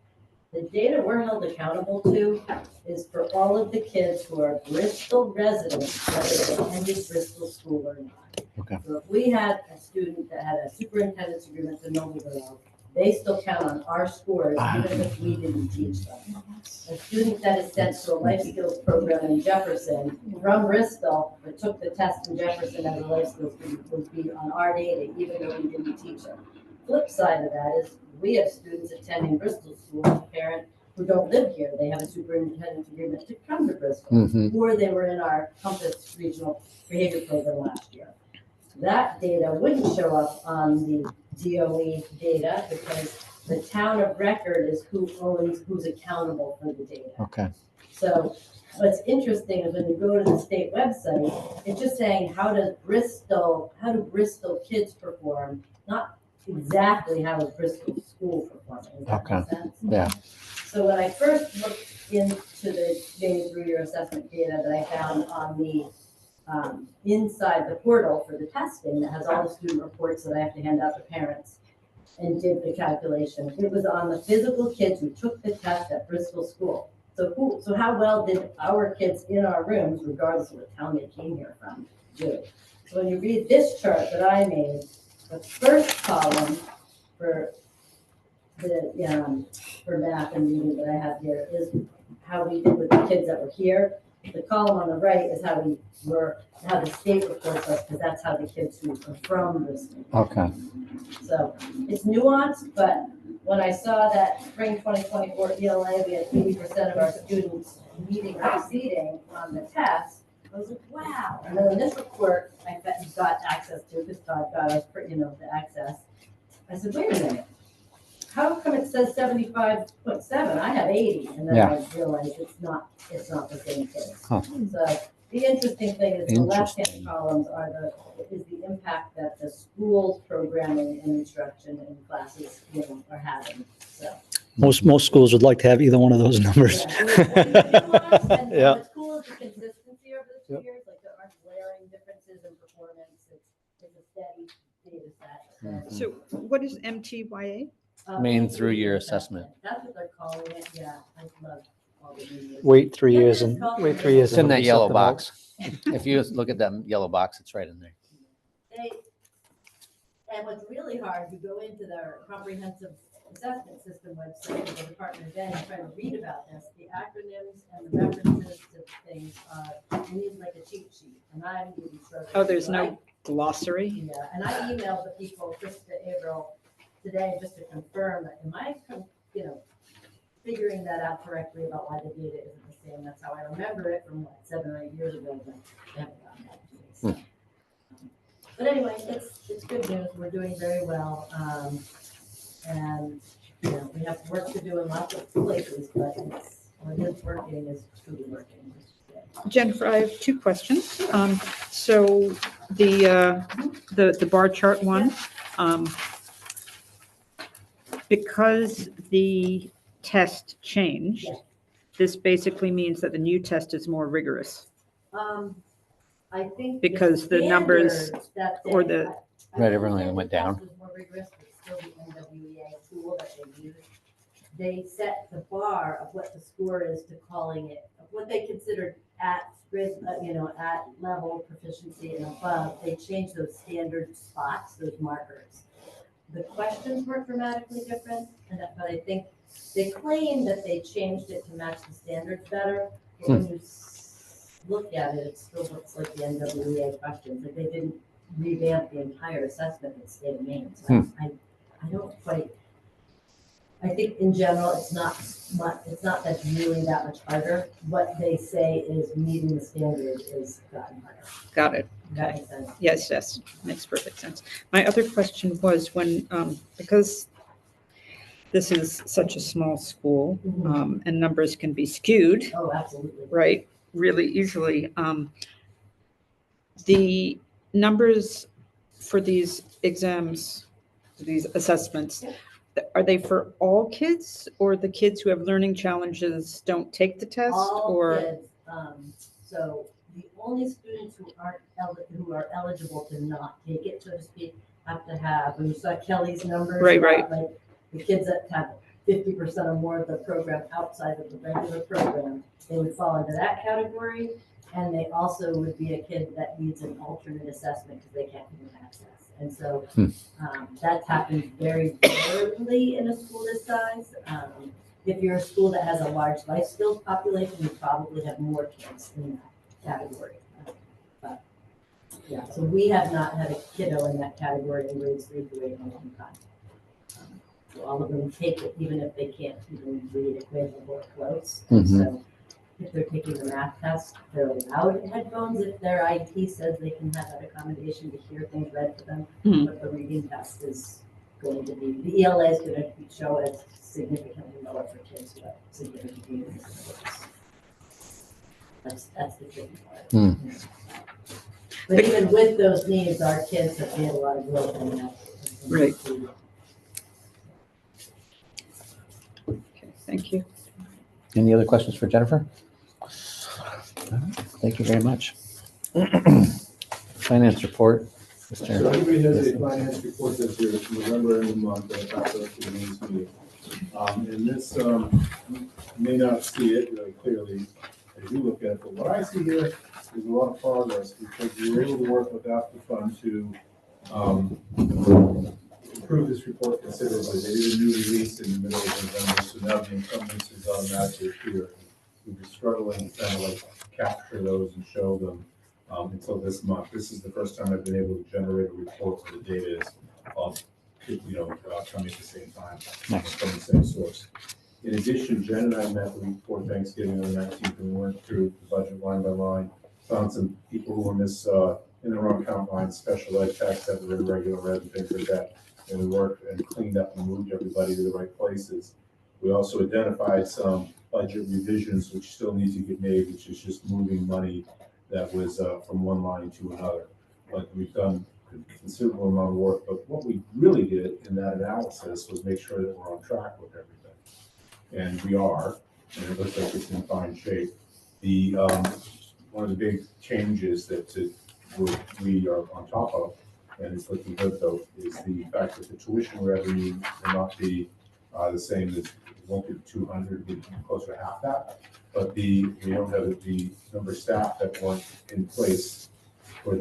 The data we're held accountable to is for all of the kids who are Bristol residents, whether they attended Bristol school or not. Okay. So if we had a student that had a superintendent's agreement to Noblesboro, they still count on our scores even if we didn't teach them. A student that is sent to a life skills program in Jefferson from Bristol, but took the test in Jefferson as a life skills student would be on our data, even though we didn't teach them. Flip side of that is we have students attending Bristol school, a parent who don't live here. They have a superintendent's agreement to come to Bristol, or they were in our Compass Regional Behavior Program last year. That data wouldn't show up on the DOE data because the town of record is who's accountable for the data. Okay. So what's interesting is when you go to the state website, it's just saying how do Bristol kids perform, not exactly how is Bristol school performing. Does that make sense? Yeah. So when I first looked into the main through-year assessment data that I found on the inside the portal for the testing that has all the student reports that I have to hand out to parents and did the calculation. It was on the physical kids who took the test at Bristol school. So how well did our kids in our rooms, regardless of what town they came here from, do? So when you read this chart that I made, the first column for for math and reading that I have here is how we did with the kids that were here. The column on the right is how the state reports us, because that's how the kids who are from Bristol. Okay. So it's nuanced, but when I saw that spring 2024 ELA, we had 80% of our students meeting or exceeding on the test, I was like, wow. And then in this report, I got access to, because Todd got us, the access. I said, wait a minute. How come it says 75.7? I have 80. And then I realized it's not the same kids. Huh. So the interesting thing is the left-hand columns is the impact that the school's programming and instruction and classes are having. So Most schools would like to have either one of those numbers. and Yeah. what's cool is the consistency over the 2 years. Like there aren't glaring differences in performance. It's a steady data set. So what is MTYA? Main through-year assessment. That's what they're calling it. Yeah, I love all the new years. Wait 3 years and wait 3 years. It's in and that it'll be yellow something else. box. If you look at that yellow box, it's right in there. And what's really hard, you go into their comprehensive assessment system website, the Department of Ed, and try to read about this. The acronyms and the references to things you need like a cheat sheet, and I'm even struggling. Oh, there's So no glossary? Yeah, and I emailed the people, Krista Averill, today just to confirm that, am I, figuring that out correctly about why the data isn't the same? That's how I remember it from 7 or 8 years ago, but I haven't gotten that to me. So, but anyway, it's good news. We're doing very well, and we have work to do in lots of places, but when it's working, is truly working. Jennifer, I have 2 questions. So the bar chart one, because the test changed, Yeah. this basically means that the new test is more rigorous. I think Because the numbers standards that or they- the- I Right, think everyone the went test down. was more rigorous, but still the NWEA tool that they use. They set the bar of what the score is to calling it, of what they considered at at level proficiency and above. They changed those standard spots, those markers. The questions were dramatically different, but I think they claim that they changed it to match the standards better. But when you look at it, it still looks like the NWEA questions. Like they didn't revamp the entire assessment in the state of Maine. So I don't quite, I think in general, it's not that's really that much harder. What they say is meeting the standard is gotten harder. Got it. Does that make sense? Yes, makes perfect sense. My other question was when, because this is such a small school, and numbers can be skewed, Oh, absolutely. right, really easily. The numbers for these exams, these assessments, are they for all kids or the kids who have learning challenges don't take the test? All Or kids, so the only students who who are eligible to not take it, so to speak, have to have, when you saw Kelly's numbers. Right. Like the kids that have 50% or more of the program outside of the regular program, they would fall into that category. And they also would be a kid that needs an alternate assessment because they can't even access. And so that happens very rarely in a school this size. If you're a school that has a large life skills population, you probably have more kids in that category. But yeah, so we have not had a kiddo in that category in grades 3 through 8 in a long time. So all of them take it, even if they can't even read equations or close. And so if they're taking the math test, they're allowed headphones if their IT says they can have that accommodation to hear things read to them. But the reading test is going to be, the ELA is going to show as significantly lower for kids who have significant reading disabilities. That's the tricky part. But even with those needs, our kids have made a lot of growth in that. Right. Okay, thank you. Any other questions for Jennifer? Thank you very much. Finance report, So Mr. everybody has a finance report that's here, it's November and the month, that that's up to the next meeting. And this, you may not see it really clearly as you look at it, but what I see here is a lot of progress because we were able to work with After Fund to improve this report considerably. They did a new release in the middle of November, so now the encumbrances is automatically appear. We've been struggling to kind of like capture those and show them until this month. This is the first time I've been able to generate a report where the data is all, coming at the same time from the same source. In addition, Jen and I met before Thanksgiving on the 19th, and we went through the budget line by line, found some people who were in the wrong account line, special ed techs that were in regular ed and things like that. And we worked and cleaned up and moved everybody to the right places. We also identified some budget revisions which still need to get made, which is just moving money that was from one line to another. But we've done a considerable amount of work. But what we really did in that analysis was make sure that we're on track with everything. And we are, and it looks like it's in fine shape. The one of the big changes that we are on top of, and it's looking good though, is the fact that the tuition revenue will not be the same as, it won't be 200, it'll be closer to half that. But we don't have the number of staff that weren't in place for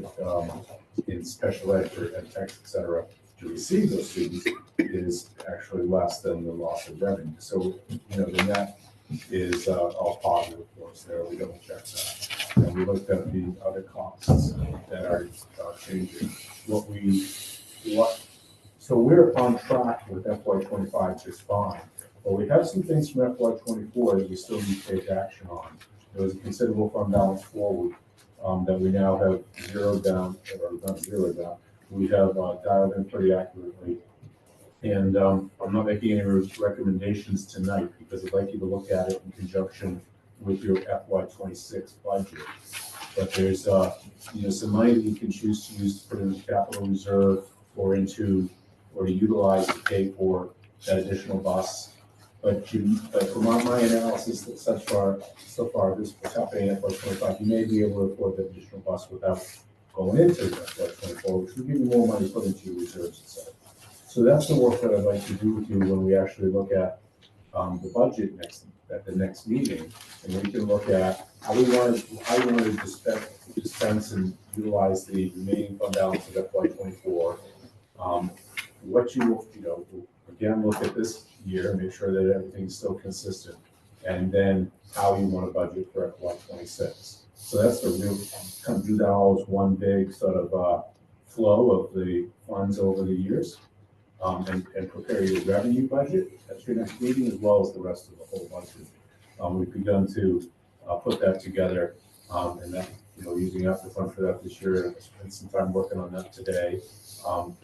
in special ed for ed techs, et cetera, to receive those students is actually less than the loss of revenue. So, then that is all positive for us there. We double check that. And we looked at the other costs that are changing. So we're on track with FY25 just fine. But we have some things from FY24 that we still need to take action on. There was a considerable fund balance forward that we now have zeroed down, or not zeroed down. We have dialed in pretty accurately. And I'm not making any recommendations tonight because I'd like you to look at it in conjunction with your FY26 budget. But there's some money that you can choose to put in the capital reserve or to utilize to pay for that additional bus. But from my analysis that so far this what's happening in FY25, you may be able to afford the additional bus without going into FY24, which will give you more money put into your reserves, etc. So that's the work that I'd like to do with you when we actually look at the budget at the next meeting, and we can look at how you want to dispense and utilize the remaining fund balance of FY24. What you again look at this year, make sure that everything's still consistent, and then how you want to budget for FY26. So that's the real kind of do that all as one big sort of flow of the funds over the years, and prepare your revenue budget at your next meeting, as well as the rest of the whole budget. We've begun to put that together, and that, using up the fund for that this year, and spent some time working on that today. So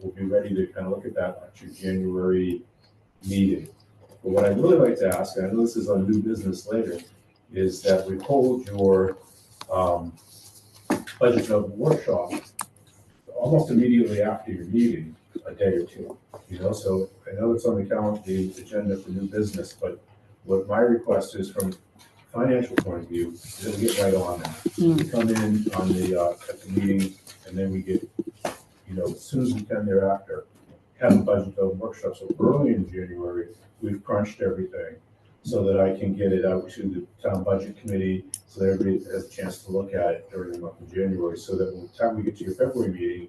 we'll be ready to kind of look at that at your January meeting. But what I'd really like to ask, and I know this is on new business later, is that we hold your budget development workshop almost immediately after your meeting, a day or two. So I know it's on the agenda for new business, but what my request is from a financial point of view is that we get right on that. We come in on at the meeting, and then we get, as soon as we can thereafter, have a budget development workshop. So early in January, we've crunched everything so that I can get it out to the town budget committee, so that everybody has a chance to look at it during the month of January, so that by the time we get to your February meeting,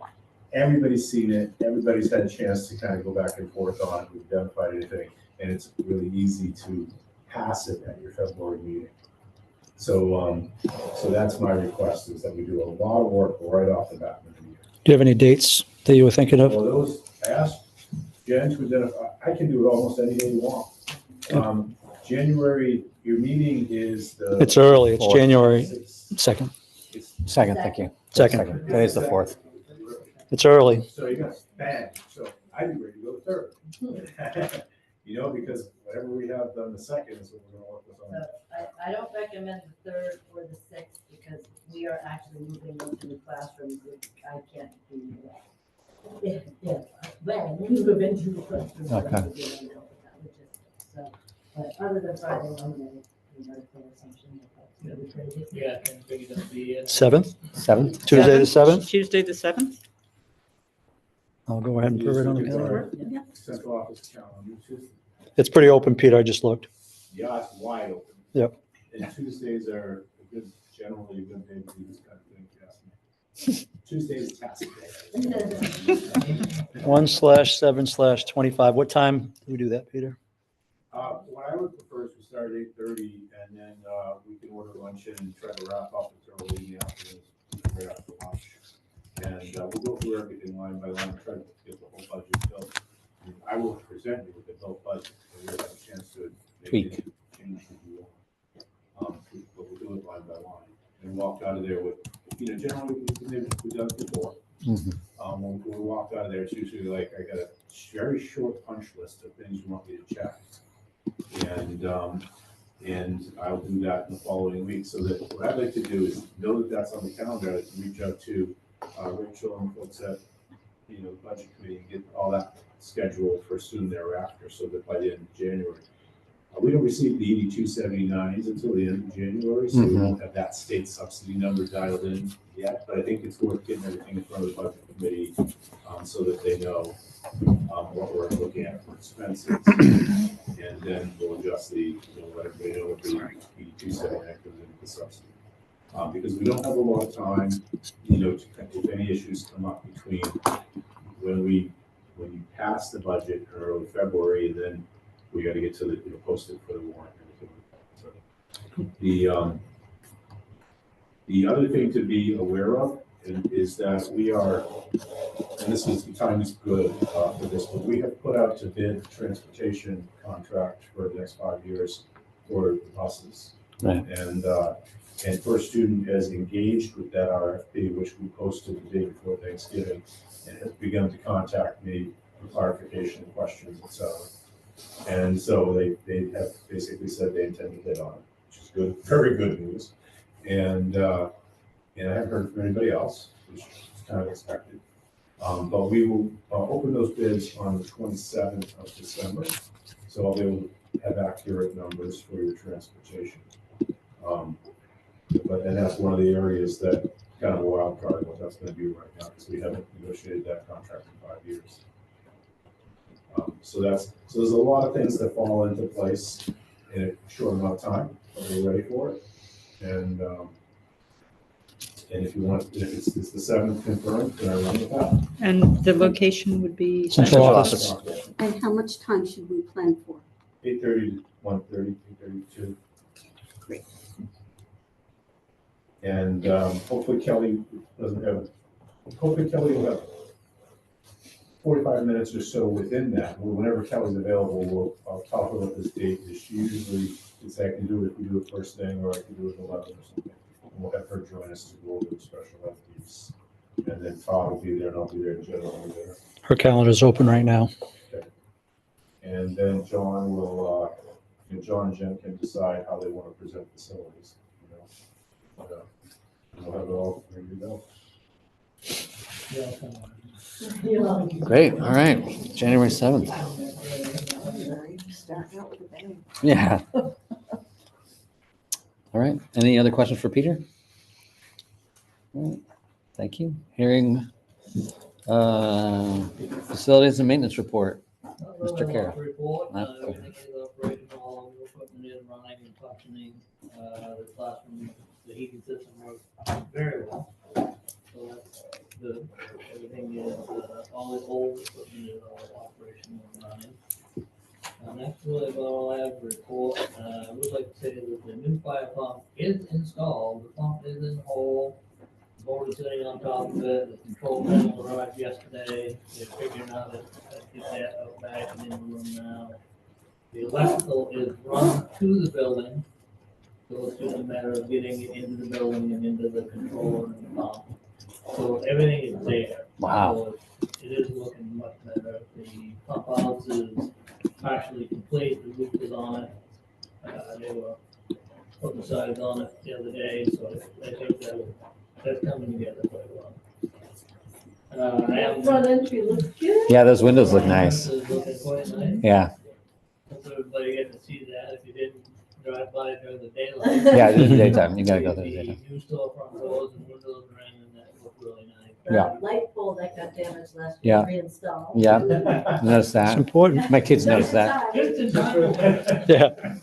everybody's seen it, everybody's had a chance to kind of go back and forth on it, we've identified anything, and it's really easy to pass it at your February meeting. So, so that's my request, is that we do a lot of work right off the bat in the year. Do you have any dates that you were thinking of? Well, those, I asked Jen to identify, I can do it almost any day you want. January, your meeting is the. It's early. It's Fourth. January 6th. 2nd. It's Second, thank you. Second. Today's the 4th. It's early. So you're gonna bang, so I'd be ready to go third. Because whatever we have done the 2nd is what we're gonna work with on. So I don't recommend the 3rd or the 6th, because we are actually moving into the classrooms, which I can't do. Yeah, when we move into the classrooms. Okay. So, but other than Friday, Monday, we have full assumption that that's gonna be pretty. Yeah, and big enough to be. 7th, 7th? Tuesday the 7th. Tuesday the 7th? I'll go ahead and put it on the calendar. Central office calendar, Tuesday. It's pretty open, Peter. I just looked. Yeah, it's wide open. Yep. And Tuesdays are generally a good day to do this kind of thing, if you ask me. Tuesday is task day. 1/7/25. What time do we do that, Peter? What I would prefer is we start at 8:30, and then we can order lunch and try to wrap up until early in the afternoon, right after lunch. And we'll go through everything line by line, try to get the whole budget built. And I will present you with the built budget, so you'll have a chance to make any changes you want. But we'll do it line by line, and walk out of there with, generally, we've done it before. When we walk out of there, it's usually like, I got a very short punch list of things you want me to check. And I'll do that in the following week. So that what I'd like to do is know that that's on the calendar. I'd like to reach out to Rachel and folks at, the budget committee, and get all that scheduled for soon thereafter, so that by the end of January. We don't receive the 8279s until the end of January, so we won't have that state subsidy number dialed in yet. But I think it's worth getting everything in front of the budget committee, so that they know what we're looking at for expenses. And then we'll adjust let everybody know what the 8279 comes into the subsidy. Because we don't have a lot of time, if any issues come up between when you pass the budget in early February, and then we got to get to the, post it for the warrant and everything. So the other thing to be aware of is that we are, and this is, the time is good for this, but we have put out to bid transportation contract for the next 5 years for the buses. Right. And First Student has engaged with that RFP, which we posted the day before Thanksgiving, and has begun to contact me for clarification questions, et cetera. And so they have basically said they intend to bid on it, which is good, very good news. And I haven't heard from anybody else, which is kind of expected. But we will open those bids on the 27th of December, so I'll be able to have accurate numbers for your transportation. And that's one of the areas that kind of a wild card, what that's going to be right now, because we haven't negotiated that contract in 5 years. So there's a lot of things that fall into place in a short amount of time, but we're ready for it. And if you want, if it's the 7th confirmed, then I run with that. And the location would be? Central office. And how much time should we plan for? 8:30 to 1:30, 8:32. Great. And hopefully Kelly doesn't have hopefully Kelly will have 45 minutes or so within that. Whenever Kelly's available, I'll talk about this date. She usually is, I can do it if we do it first thing, or I can do it at 11 or something. And we'll have her join us to go over the special ed piece. And then Todd will be there, and I'll be there, Jen will be there. Her calendar's open right now. And then John will, John and Jen can decide how they want to present facilities. We'll have it all ready to go. Great. All right. January 7th. Starting out with a bang. Yeah. All right. Any other questions for Peter? All right. Thank you. Hearing facilities and maintenance report. Mr. Carroll. Report, everything is operational, new equipment is running and functioning, the classroom, the heating system works very well. So that's good. Everything is, all the old equipment is all operational and running. That's really about all I have to report. I would like to say that the new fire pump is installed, the pump is in the hole. The board is sitting on top of it, the control panel arrived yesterday, they're figuring out how to get that out back and in the room now. The electrical is run to the building, so it's just a matter of getting it into the building and into the controller and the pump. So everything is there. Wow. So it is looking much better. The pump house is partially complete, the roof is on it. They were putting the sides on it the other day, so I think that's coming together quite well. Front entry looks good. Yeah, those windows look nice. It's looking quite nice. Yeah. Hope everybody get to see that if you didn't drive by during the daylight. Yeah, it is the daytime. You gotta go through the daytime. The new storefront doors and windows are in, and that look really nice. Yeah. The light pole that got damaged last Yeah. year, reinstalled. Yeah. Notice It's that. important. My kids noticed that. Just in time. Yeah.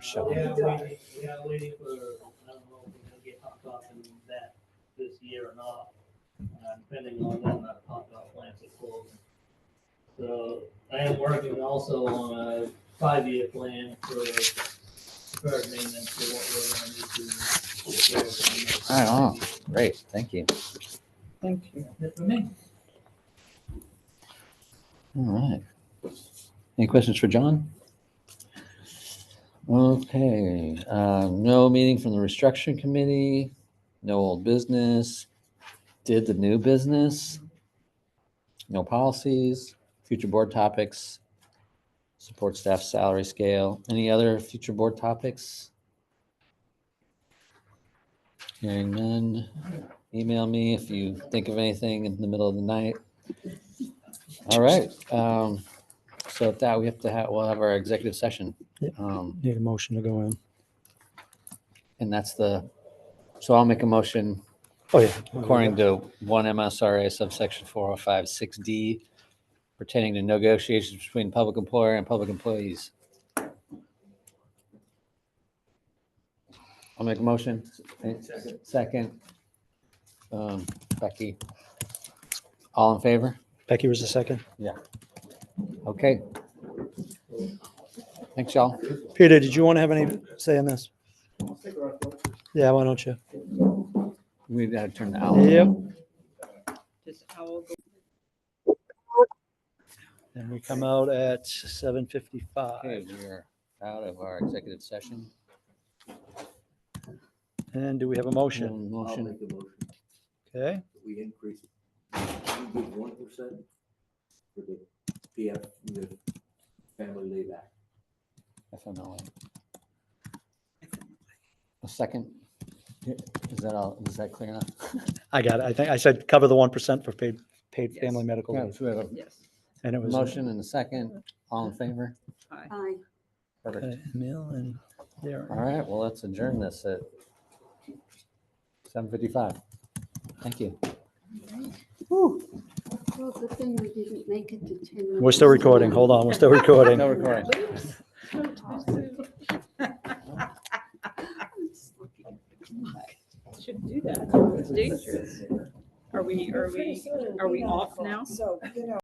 Show. We are waiting for, I don't know if we're gonna get hot top in that this year or not, depending on when that hot top plants are closing. So I am working also on a 5-year plan for deferred maintenance for what we're gonna need to take care of in the next Right on. 5 years. Great. Thank you. Thank you. That's it for me. All right. Any questions for John? Okay. No meeting from the restructuring committee. No old business. Did the new business. No policies. Future board topics. Support staff salary scale. Any other future board topics? Hearing none. Email me if you think of anything in the middle of the night. All right. So with that, we'll have our executive session. Yep. Need a motion to go in. And that's so I'll make a motion Oh, yeah. according to 1 MSRA subsection 405-6D pertaining to negotiations between public employer and public employees. I'll make a motion. Second. Becky. All in favor? Becky was the second. Okay. Thanks, y'all. Peter, did you want to have any say on this? Yeah, why don't you? We gotta turn the owl. Yep. Does Owl go? And we come out at 7:55. Okay, we're out of our executive session. And do we have a motion? Motion. Make the motion. Okay. We increase, we give 1% for the PF, the family layback. FMLA. A second. Is that all? Is that clear enough? I got it. I think I said cover the 1% for paid Yes. family medical Yeah, leave. so we have Yes. And it a was. motion and a second. All in favor? Aye. Aye. Perfect. Okay, Emil and there. All right, well, let's adjourn this at 7:55. Thank you. Well, good thing we didn't make it to 10 minutes. We're still recording. Hold on. We're still recording. No recording. Shouldn't do that. It's dangerous. Are we off now? So,